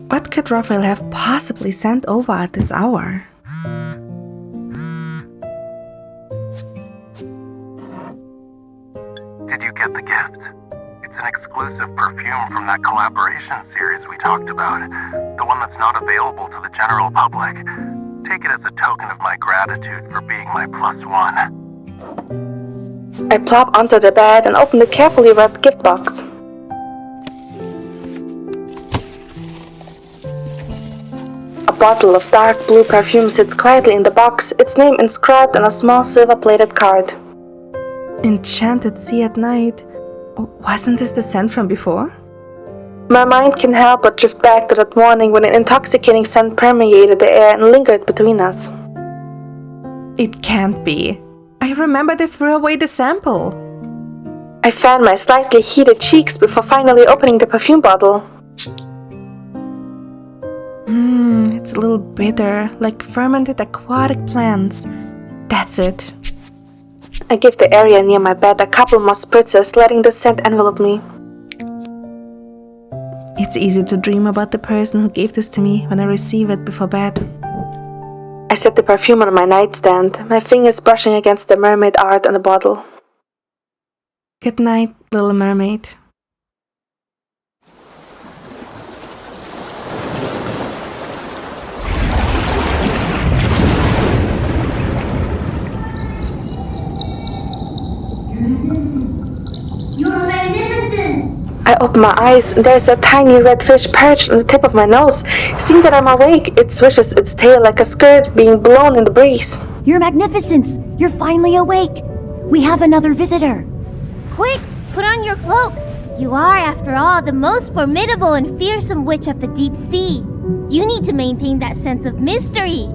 What could Rafayel have possibly sent over at this hour? Did you get the gift? It's an exclusive perfume from that collaboration series we talked about. The one that's not available to the general public. Take it as a token of my gratitude for being my +1. I plop onto the bed and open the carefully wrapped gift box. A bottle of dark blue perfume sits quietly in the box, its name inscribed on a small silver-plated card. Enchanted Sea at Night. Wasn't this the scent from before? My mind can help but drift back to that morning when an intoxicating scent permeated the air and lingered between us. It can't be. I remember they threw away the sample. I fan my slightly heated cheeks before finally opening the perfume bottle. It's a little bitter, like fermented aquatic plants. That's it. I give the area near my bed a couple more spritzes, letting the scent envelop me. It's easy to dream about the person who gave this to me when I receive it before bed. I set the perfume on my nightstand, my fingers brushing against the mermaid art on the bottle. Good night, little mermaid. You're magnificent! I open my eyes and there's a tiny red fish perched on the tip of my nose. Seeing that I'm awake, it swishes its tail like a skirt being blown in the breeze. Your Magnificence! You're finally awake! We have another visitor! Quick, put on your cloak! You are, after all, the most formidable and fearsome witch of the deep sea. You need to maintain that sense of mystery.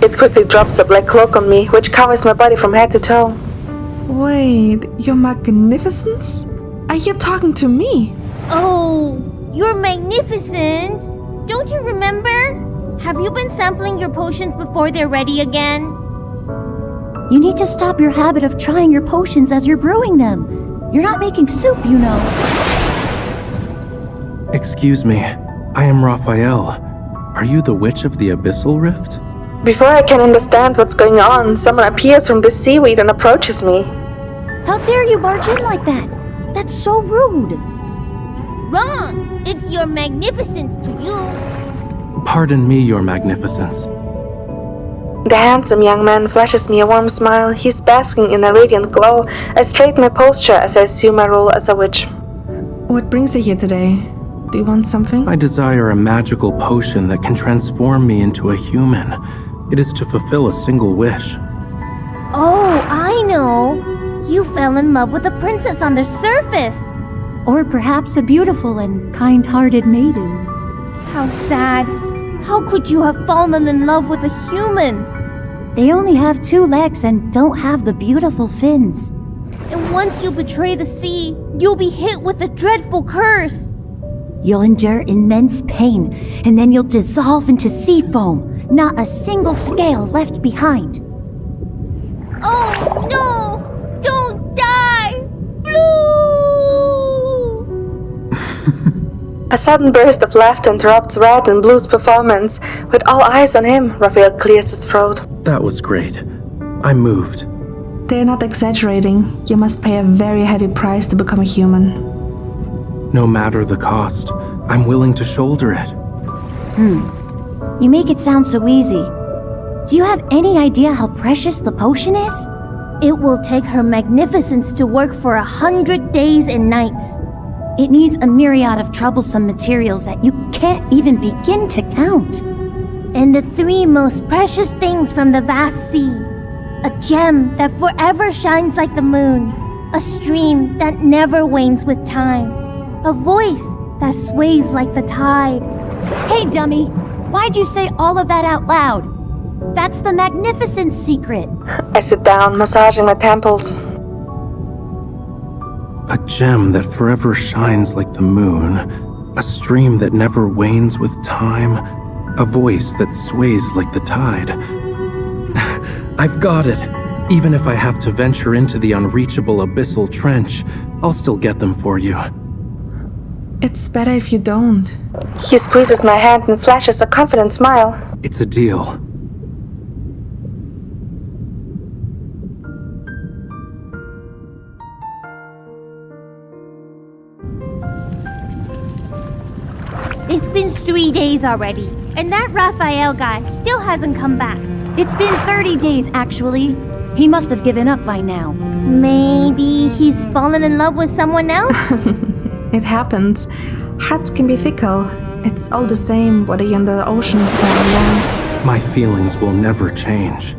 It quickly drops a black cloak on me, which covers my body from head to toe. Wait, Your Magnificence? Are you talking to me? Oh, Your Magnificence! Don't you remember? Have you been sampling your potions before they're ready again? You need to stop your habit of trying your potions as you're brewing them. You're not making soup, you know. Excuse me, I am Rafayel. Are you the Witch of the Abyssal Rift? Before I can understand what's going on, someone appears from the seaweed and approaches me. How dare you barge in like that? That's so rude. Wrong! It's Your Magnificence to you. Pardon me, Your Magnificence. The handsome young man flashes me a warm smile. He's basking in a radiant glow. I straighten my posture as I assume my role as a witch. What brings you here today? Do you want something? I desire a magical potion that can transform me into a human. It is to fulfill a single wish. Oh, I know. You fell in love with a princess on the surface. Or perhaps a beautiful and kind-hearted maiden. How sad. How could you have fallen in love with a human? They only have 2 legs and don't have the beautiful fins. And once you betray the sea, you'll be hit with a dreadful curse. You'll endure immense pain, and then you'll dissolve into sea foam. Not a single scale left behind. Oh, no! Don't die! Blue! A sudden burst of laughter interrupts Red and Blue's performance. With all eyes on him, Rafayel clears his throat. That was great. I'm moved. They're not exaggerating. You must pay a very heavy price to become a human. No matter the cost, I'm willing to shoulder it. You make it sound so easy. Do you have any idea how precious the potion is? It will take Her Magnificence to work for 100 days and nights. It needs a myriad of troublesome materials that you can't even begin to count. And the 3 most precious things from the vast sea. A gem that forever shines like the moon. A stream that never wanes with time. A voice that sways like the tide. Hey, dummy! Why'd you say all of that out loud? That's the Magnificence secret. I sit down, massaging my temples. A gem that forever shines like the moon. A stream that never wanes with time. A voice that sways like the tide. I've got it. Even if I have to venture into the unreachable abyssal trench, I'll still get them for you. It's better if you don't. He squeezes my hand and flashes a confident smile. It's a deal. It's been 3 days already, and that Rafayel guy still hasn't come back. It's been 30 days, actually. He must have given up by now. Maybe he's fallen in love with someone else? It happens. Hearts can be fickle. It's all the same whether you're in the ocean or on land. My feelings will never change.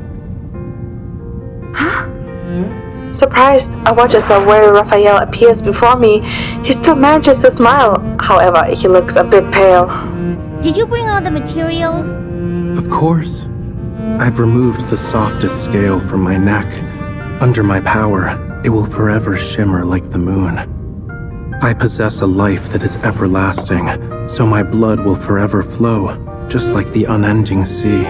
Surprised, I watch as a wary Raphael appears before me. He still manages to smile. However, he looks a bit pale. Did you bring all the materials? Of course. I've removed the softest scale from my neck. Under my power, it will forever shimmer like the moon. I possess a life that is everlasting, so my blood will forever flow, just like the unending sea.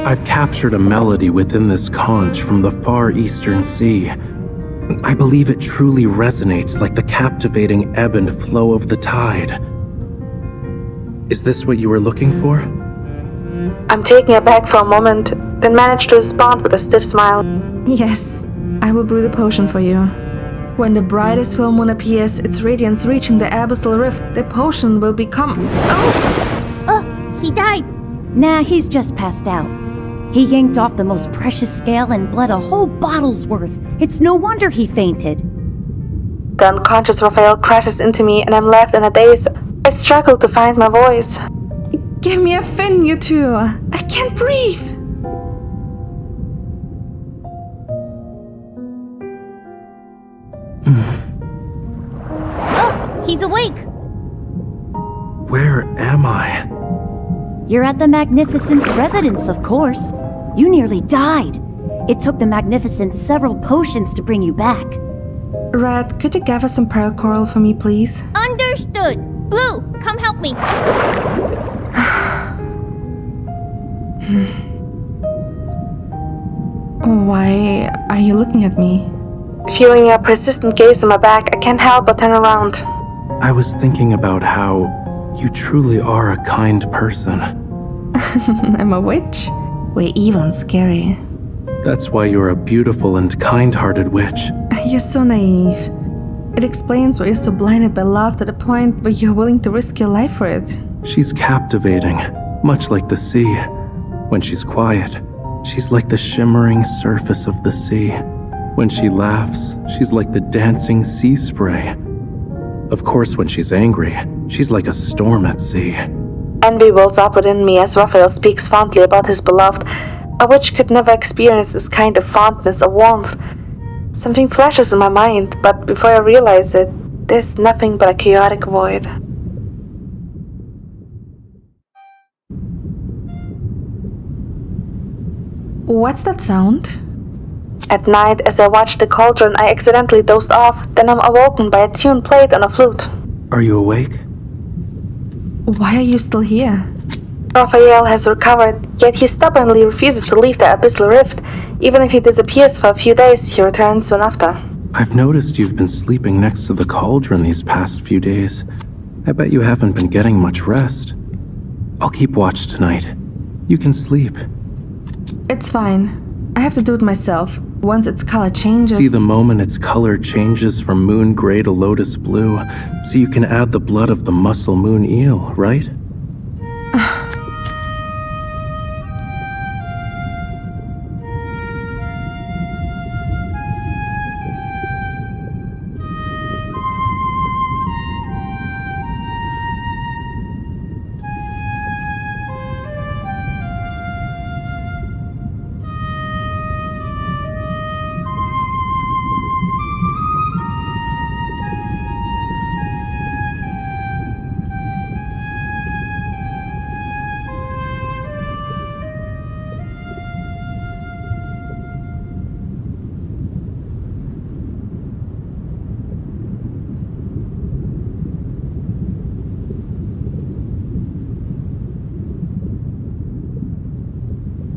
I've captured a melody within this conch from the far eastern sea. I believe it truly resonates like the captivating ebb and flow of the tide. Is this what you were looking for? I'm taken aback for a moment, then manage to respond with a stiff smile. Yes, I will brew the potion for you. When the brightest full moon appears, its radiance reaching the abyssal rift, the potion will become... Oh, he died. Nah, he's just passed out. He yanked off the most precious scale and bled a whole bottle's worth. It's no wonder he fainted. The unconscious Raphael crashes into me and I'm left in a daze. I struggle to find my voice. Give me a fin, you two. I can't breathe. Oh, he's awake. Where am I? You're at the Magnificent's residence, of course. You nearly died. It took the Magnificent several potions to bring you back. Red, could you gather some pearl coral for me, please? Understood. Blue, come help me. Why are you looking at me? Feeling a persistent gaze on my back, I can't help but turn around. I was thinking about how you truly are a kind person. I'm a witch. We're evil and scary. That's why you're a beautiful and kind-hearted witch. You're so naive. It explains why you're so blinded by love to the point where you're willing to risk your life for it. She's captivating, much like the sea. When she's quiet, she's like the shimmering surface of the sea. When she laughs, she's like the dancing sea spray. Of course, when she's angry, she's like a storm at sea. Envy wells up within me as Raphael speaks fondly about his beloved. A witch could never experience this kind of fondness or warmth. Something flashes in my mind, but before I realize it, there's nothing but a chaotic void. What's that sound? At night, as I watch the cauldron, I accidentally dozed off, then I'm awoken by a tune played on a flute. Are you awake? Why are you still here? Raphael has recovered, yet he stubbornly refuses to leave the abyssal rift. Even if he disappears for a few days, he returns soon after. I've noticed you've been sleeping next to the cauldron these past few days. I bet you haven't been getting much rest. I'll keep watch tonight. You can sleep. It's fine. I have to do it myself. Once its color changes... See the moment its color changes from moon gray to lotus blue, so you can add the blood of the mussel moon eel, right?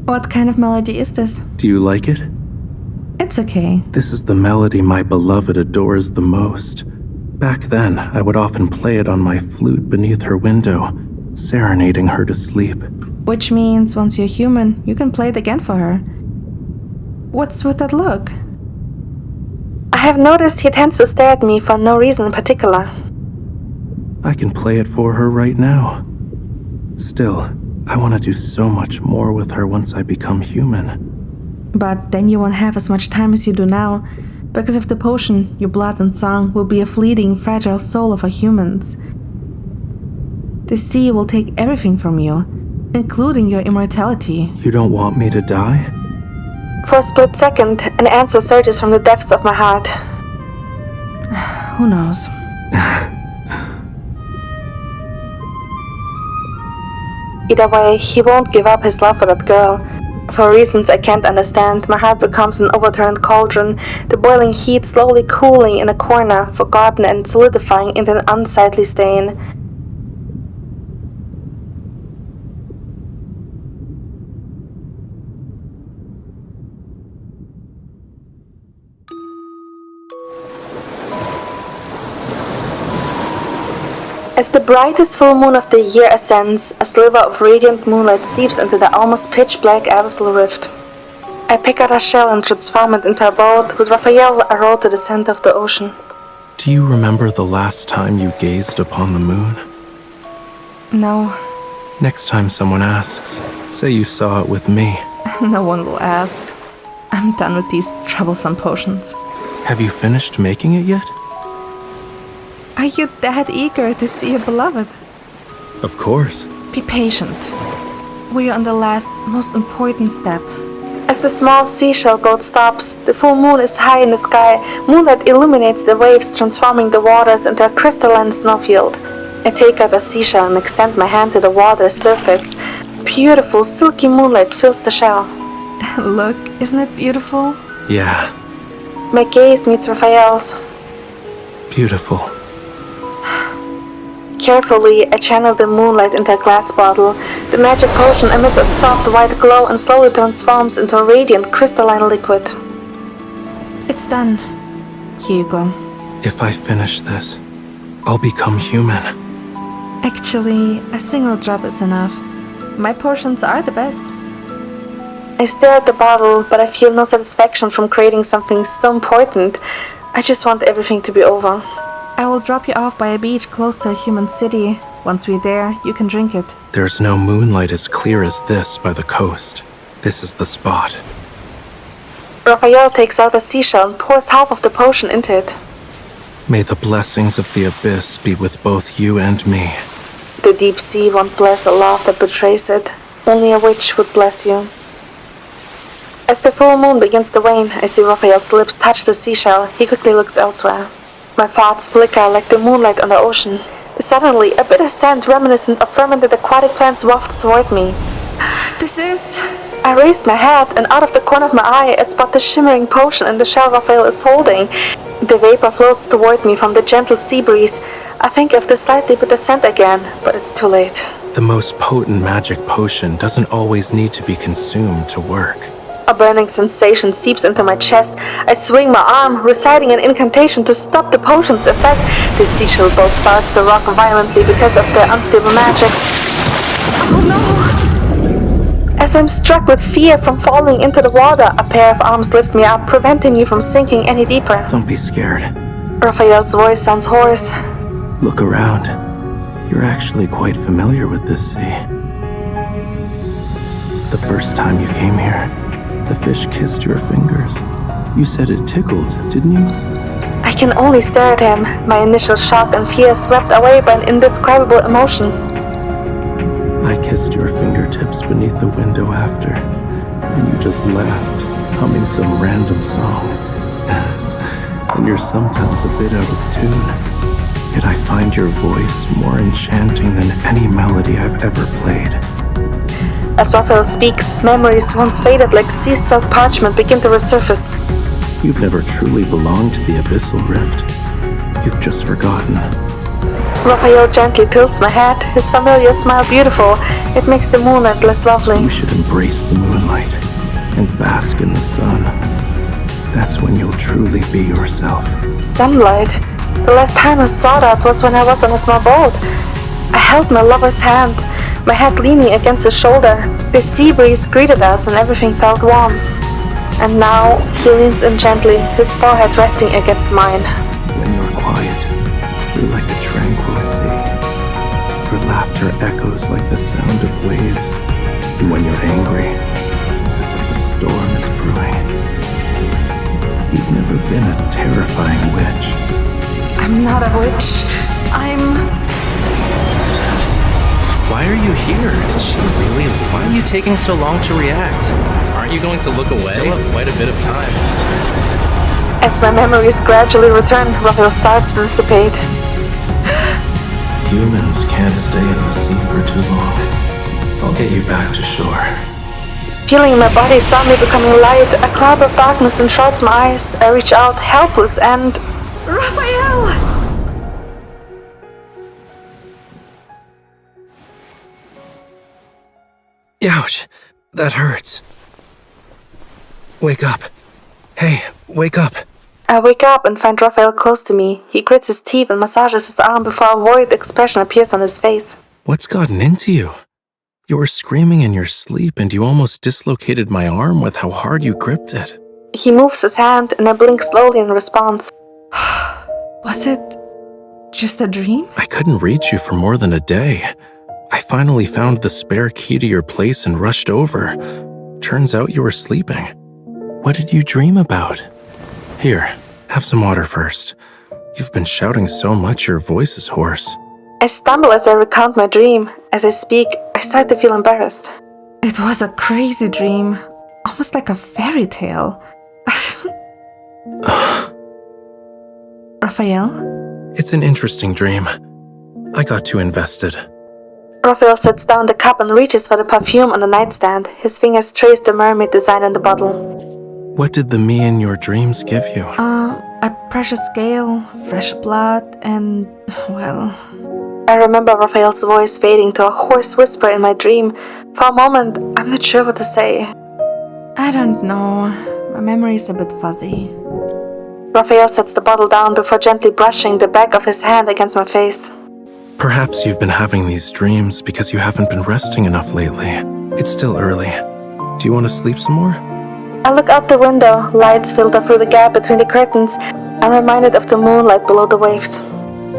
What kind of melody is this? Do you like it? It's okay. This is the melody my beloved adores the most. Back then, I would often play it on my flute beneath her window, serenading her to sleep. Which means once you're human, you can play it again for her. What's with that look? I have noticed he tends to stare at me for no reason in particular. I can play it for her right now. Still, I want to do so much more with her once I become human. But then you won't have as much time as you do now. Because of the potion, your blood and song will be a fleeting, fragile soul of our humans. The sea will take everything from you, including your immortality. You don't want me to die? For a split second, an answer surges from the depths of my heart. Who knows? Either way, he won't give up his love for that girl. For reasons I can't understand, my heart becomes an overturned cauldron, the boiling heat slowly cooling in a corner, forgotten and solidifying into an unsightly stain. As the brightest full moon of the year ascends, a sliver of radiant moonlight seeps into the almost pitch-black abyssal rift. I pick out a shell and transform it into a boat, with Rafayel I row to the center of the ocean. Do you remember the last time you gazed upon the moon? No, Next time someone asks, say you saw it with me. no one will ask. I'm done with these troublesome potions. Have you finished making it yet? Are you that eager to see your beloved? Of course. Be patient. We are on the last, most important step. As the small seashell boat stops, the full moon is high in the sky. Moonlight illuminates the waves, transforming the waters into a crystalline snowfield. I take out a seashell and extend my hand to the water's surface. Beautiful, silky moonlight fills the shell. Look, isn't it beautiful? Yeah, My gaze meets Rafayel's. beautiful. Carefully, I channel the moonlight into a glass bottle. The magic potion emits a soft white glow and slowly transforms into a radiant crystalline liquid. It's done. Here you go. If I finish this, I'll become human. Actually, a single drop is enough. My potions are the best. I stare at the bottle, but I feel no satisfaction from creating something so important. I just want everything to be over. I will drop you off by a beach close to a human city. Once we're there, you can drink it. There's no moonlight as clear as this by the coast. This is the spot. Rafayel takes out a seashell and pours half of the potion into it. May the blessings of the abyss be with both you and me. The deep sea won't bless a love that betrays it. Only a witch would bless you. As the full moon begins to wane, I see Rafayel's lips touch the seashell. He quickly looks elsewhere. My thoughts flicker like the moonlight on the ocean. Suddenly, a bit of scent reminiscent of fermented aquatic plants wafts toward me. This is... I raise my head, and out of the corner of my eye, I spot the shimmering potion in the shell Rafayel is holding. The vapor floats toward me from the gentle sea breeze. I think of the slightly bitter scent again, but it's too late. The most potent magic potion doesn't always need to be consumed to work. A burning sensation seeps into my chest. I swing my arm, reciting an incantation to stop the potion's effect. The seashell boat starts to rock violently because of the unstable magic. Oh no! As I'm struck with fear from falling into the water, a pair of arms lift me up, preventing me from sinking any deeper. Don't be scared. Rafayel's voice sounds hoarse. Look around. You're actually quite familiar with this sea. The first time you came here, the fish kissed your fingers. You said it tickled, didn't you? I can only stare at him, my initial shock and fear swept away by an indescribable emotion. I kissed your fingertips beneath the window after, and you just laughed, humming some random song. And you're sometimes a bit out of tune. Yet I find your voice more enchanting than any melody I've ever played. As Rafayel speaks, memories once faded like sea-soaked parchment begin to resurface. You've never truly belonged to the abyssal rift. You've just forgotten. Rafayel gently tilts my head, his familiar smile beautiful. It makes the moonlight less lovely. You should embrace the moonlight and bask in the sun. That's when you'll truly be yourself. Sunlight? The last time I saw that was when I was on a small boat. I held my lover's hand, my head leaning against his shoulder. The sea breeze greeted us and everything felt warm. And now he leans in gently, his forehead resting against mine. When you're quiet, you're like a tranquil sea. Your laughter echoes like the sound of waves. And when you're angry, it's as if a storm is brewing. You've never been a terrifying witch. I'm not a witch. Why are you here? Did she really? Why are you taking so long to react? Aren't you going to look away? We still have quite a bit of time. As my memories gradually return, Rafayel starts to dissipate. Humans can't stay in the sea for too long. I'll get you back to shore. Feeling my body suddenly becoming light, a cloud of darkness enshrouds my eyes. I reach out, helpless, and... Rafayel! Ouch! That hurts. Wake up. Hey, wake up. I wake up and find Rafayel close to me. He grits his teeth and massages his arm before a worried expression appears on his face. What's gotten into you? You were screaming in your sleep and you almost dislocated my arm with how hard you gripped it. He moves his hand and I blink slowly in response. Was it just a dream? I couldn't reach you for more than a day. I finally found the spare key to your place and rushed over. Turns out you were sleeping. What did you dream about? Here, have some water first. You've been shouting so much your voice is hoarse. I stumble as I recount my dream. As I speak, I start to feel embarrassed. It was a crazy dream. Almost like a fairy tale. Rafayel? It's an interesting dream. I got too invested. Rafayel sets down the cup and reaches for the perfume on the nightstand. His fingers trace the mermaid design on the bottle. What did the me in your dreams give you? A precious scale, fresh blood, and, well... I remember Rafayel's voice fading to a hoarse whisper in my dream. For a moment, I'm not sure what to say. I don't know. My memory is a bit fuzzy. Rafayel sets the bottle down before gently brushing the back of his hand against my face. Perhaps you've been having these dreams because you haven't been resting enough lately. It's still early. Do you want to sleep some more? I look out the window, lights filter through the gap between the curtains. I'm reminded of the moonlight below the waves.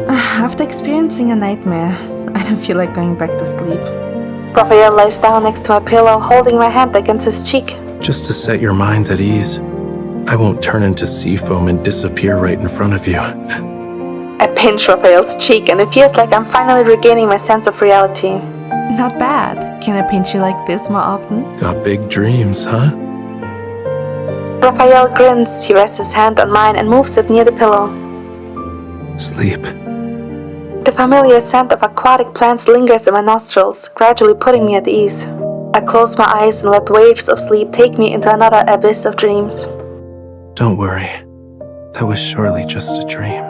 After experiencing a nightmare, I don't feel like going back to sleep. Rafayel lies down next to my pillow, holding my hand against his cheek. Just to set your mind at ease. I won't turn into sea foam and disappear right in front of you. I pinch Rafayel's cheek and it feels like I'm finally regaining my sense of reality. Not bad. Can I pinch you like this more often? Got big dreams, huh? Rafayel grins. He rests his hand on mine and moves it near the pillow. Sleep. The familiar scent of aquatic plants lingers in my nostrils, gradually putting me at ease. I close my eyes and let waves of sleep take me into another abyss of dreams. Don't worry. That was surely just a dream.